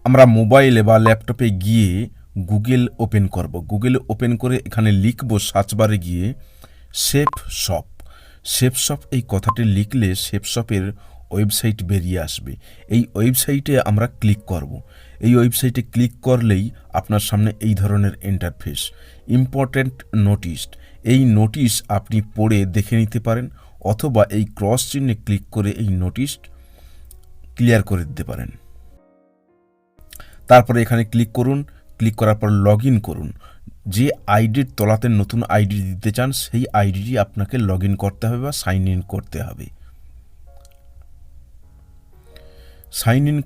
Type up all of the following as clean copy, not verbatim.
আমরা মোবাইলে বা ল্যাপটপে গিয়ে গুগল ওপেন করব। গুগল ওপেন করে এখানে লিখব সার্চ বারে গিয়ে সেফ শপ। সেফ শপ এই কথাটি লিখলে সেফ শপের ওয়েবসাইট বেরিয়ে আসবে। এই ওয়েবসাইটে আমরা ক্লিক করব। এই ওয়েবসাইটে ক্লিক করলেই আপনার সামনে এই ধরনের ইন্টারফেস। ইম্পর্ট্যান্ট নোটিস, এই নোটিশ আপনি পড়ে দেখে নিতে পারেন, অথবা এই ক্রস চিহ্নে ক্লিক করে এই নোটিশ ক্লিয়ার করে দিতে পারেন। তারপরে এখানে ক্লিক করুন। ক্লিক করার পর লগ ইন করুন। যে আইডির তলাতে নতুন আইডি দিতে চান সেই আইডিটি আপনাকে লগ ইন করতে হবে বা সাইন ইন করতে হবে। সাইন ইন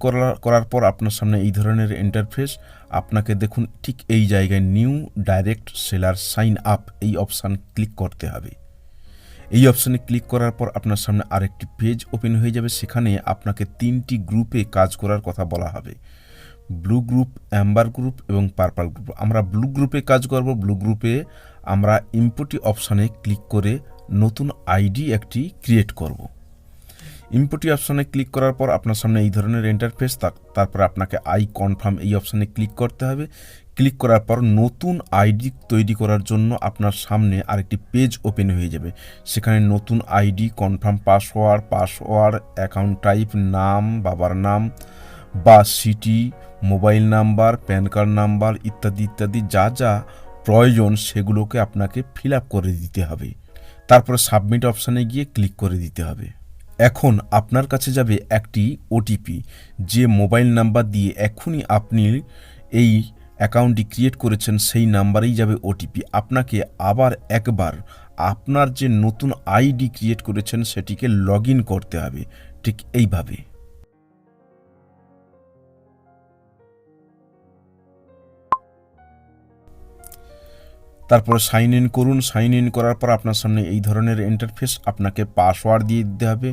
করার পর আপনার সামনে এই ধরনের ইন্টারফেস। আপনাকে দেখুন ঠিক এই জায়গায় new direct seller sign up এই অপশান ক্লিক করতে হবে। এই অপশানে ক্লিক করার পর আপনার সামনে আরেকটি পেজ ওপেন হয়ে যাবে। সেখানে আপনাকে 3টি গ্রুপে কাজ করার কথা বলা হবে, ব্লু গ্রুপ, অ্যাম্বার গ্রুপ এবং পার্পল গ্রুপ। আমরা ব্লু গ্রুপে কাজ করব। ব্লু গ্রুপে আমরা ইম্পোর্টি অপশানে ক্লিক করে নতুন আইডি একটি ক্রিয়েট করব। ইম্পোর্টি অপশানে ক্লিক করার পর আপনার সামনে এই ধরনের ইন্টারফেস। তারপর আপনাকে আই কনফার্ম এই অপশানে ক্লিক করতে হবে। ক্লিক করার পর নতুন আইডি তৈরি করার জন্য আপনার সামনে আরেকটি পেজ ওপেন হয়ে যাবে। সেখানে নতুন ID, confirm password, account type, নাম, বাবার নাম বা city, mobile number, pan card number ইত্যাদি ইত্যাদি যা যা প্রয়োজন সেগুলোকে আপনাকে ফিল আপ করে দিতে হবে। তারপরে সাবমিট অপশানে গিয়ে ক্লিক করে দিতে হবে। এখন আপনার কাছে যাবে একটি ওটিপি। যে মোবাইল নাম্বার দিয়ে এখনই আপনি এই অ্যাকাউন্টটি ক্রিয়েট করেছেন সেই নাম্বারেই যাবে ওটিপি। আপনাকে আবার একবার আপনার যে নতুন আইডি ক্রিয়েট করেছেন সেটিকে লগ ইন করতে হবে ঠিক এইভাবে। তারপরে সাইন ইন করুন। সাইন ইন করার পর আপনার সামনে এই ধরনের ইন্টারফেস। আপনাকে পাসওয়ার্ড দিয়ে দিতে হবে।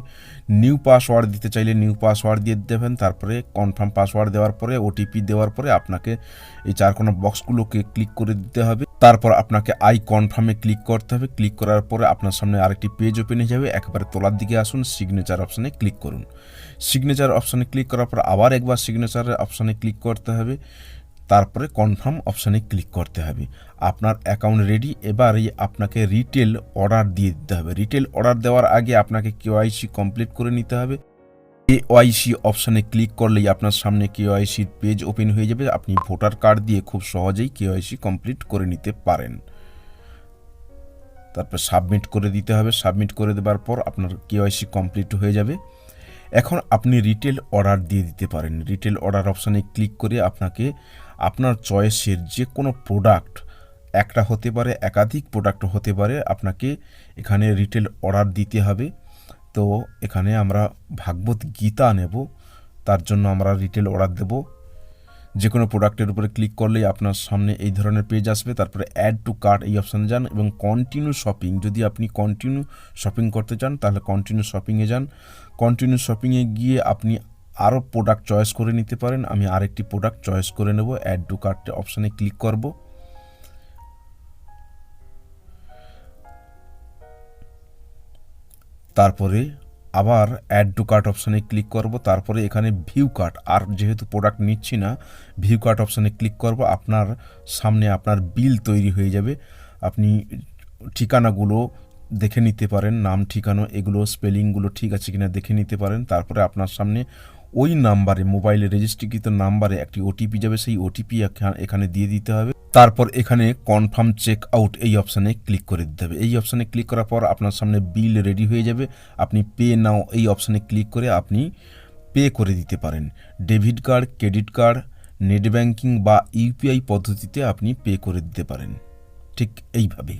নিউ পাসওয়ার্ড দিতে চাইলে নিউ পাসওয়ার্ড দিয়ে দেবেন। তারপরে কনফার্ম পাসওয়ার্ড দেওয়ার পরে ওটিপি দেওয়ার পরে আপনাকে এই 4 কোণা বক্সগুলোকে ক্লিক করে দিতে হবে। তারপর আপনাকে আই কনফার্মে ক্লিক করতে হবে। ক্লিক করার পরে আপনার সামনে আরেকটি পেজ ওপেন হয়ে যাবে। একেবারে তলার দিকে আসুন, সিগনেচার অপশানে ক্লিক করুন। সিগনেচার অপশানে ক্লিক করার পর আবার একবার সিগনেচারের অপশানে ক্লিক করতে হবে। তারপরে কনফার্ম অপশানে ক্লিক করতে হবে। আপনার অ্যাকাউন্ট রেডি। এবারে আপনাকে রিটেল অর্ডার দিয়ে দিতে হবে। রিটেল অর্ডার দেওয়ার আগে আপনাকে কেওয়াইসি কমপ্লিট করে নিতে হবে। কেওয়াইসি অপশানে ক্লিক করলেই আপনার সামনে কেওয়াইসির পেজ ওপেন হয়ে যাবে। আপনি ভোটার কার্ড দিয়ে খুব সহজেই কেওয়াইসি কমপ্লিট করে নিতে পারেন। তারপর সাবমিট করে দিতে হবে। সাবমিট করে দেওয়ার পর আপনার কেওয়াইসি কমপ্লিট হয়ে যাবে। এখন আপনি রিটেল অর্ডার দিয়ে দিতে পারেন। রিটেল অর্ডার অপশানে ক্লিক করে আপনাকে আপনার চয়েসের যে কোনো প্রোডাক্ট, একটা হতে পারে, একাধিক প্রোডাক্ট হতে পারে, আপনাকে এখানে রিটেল অর্ডার দিতে হবে। তো এখানে আমরা ভাগবত গীতা নেব, তার জন্য আমরা রিটেল অর্ডার দেব। যে কোনো প্রোডাক্টের উপরে ক্লিক করলেই আপনার সামনে এই ধরনের পেজ আসবে। তারপরে অ্যাড টু কার্ট এই অপশানে যান এবং কন্টিনিউ শপিং, যদি আপনি কন্টিনিউ শপিং করতে চান তাহলে কন্টিনিউ শপিংয়ে যান। কন্টিনিউ শপিংয়ে গিয়ে আপনি আরও প্রোডাক্ট চয়েস করে নিতে পারেন। আমি আরেকটি প্রোডাক্ট চয়েস করে নেব। অ্যাড টু কার্ট অপশানে ক্লিক করব। তারপরে আবার অ্যাড টু কার্ট অপশানে ক্লিক করব। তারপরে এখানে ভিউ কার্ট, আর যেহেতু প্রোডাক্ট নিচ্ছি না, ভিউ কার্ট অপশানে ক্লিক করব। আপনার সামনে আপনার বিল তৈরি হয়ে যাবে। আপনি ঠিকানাগুলো দেখে নিতে পারেন, নাম ঠিকানা এগুলো স্পেলিংগুলো ঠিক আছে কিনা দেখে নিতে পারেন। তারপরে আপনার সামনে ওই নাম্বারে, মোবাইলে রেজিস্ট্রিকৃত নাম্বারে একটি ওটিপি যাবে, সেই ওটিপি এখানে দিয়ে দিতে হবে। তারপর এখানে কনফার্ম চেক আউট এই অপশানে ক্লিক করে দিতে হবে। এই অপশানে ক্লিক করার পর আপনার সামনে বিল রেডি হয়ে যাবে। আপনি পে নাও এই অপশানে ক্লিক করে আপনি পে করে দিতে পারেন। Debit card, credit card, net banking বা ইউপিআই পদ্ধতিতে আপনি পে করে দিতে পারেন ঠিক এইভাবে।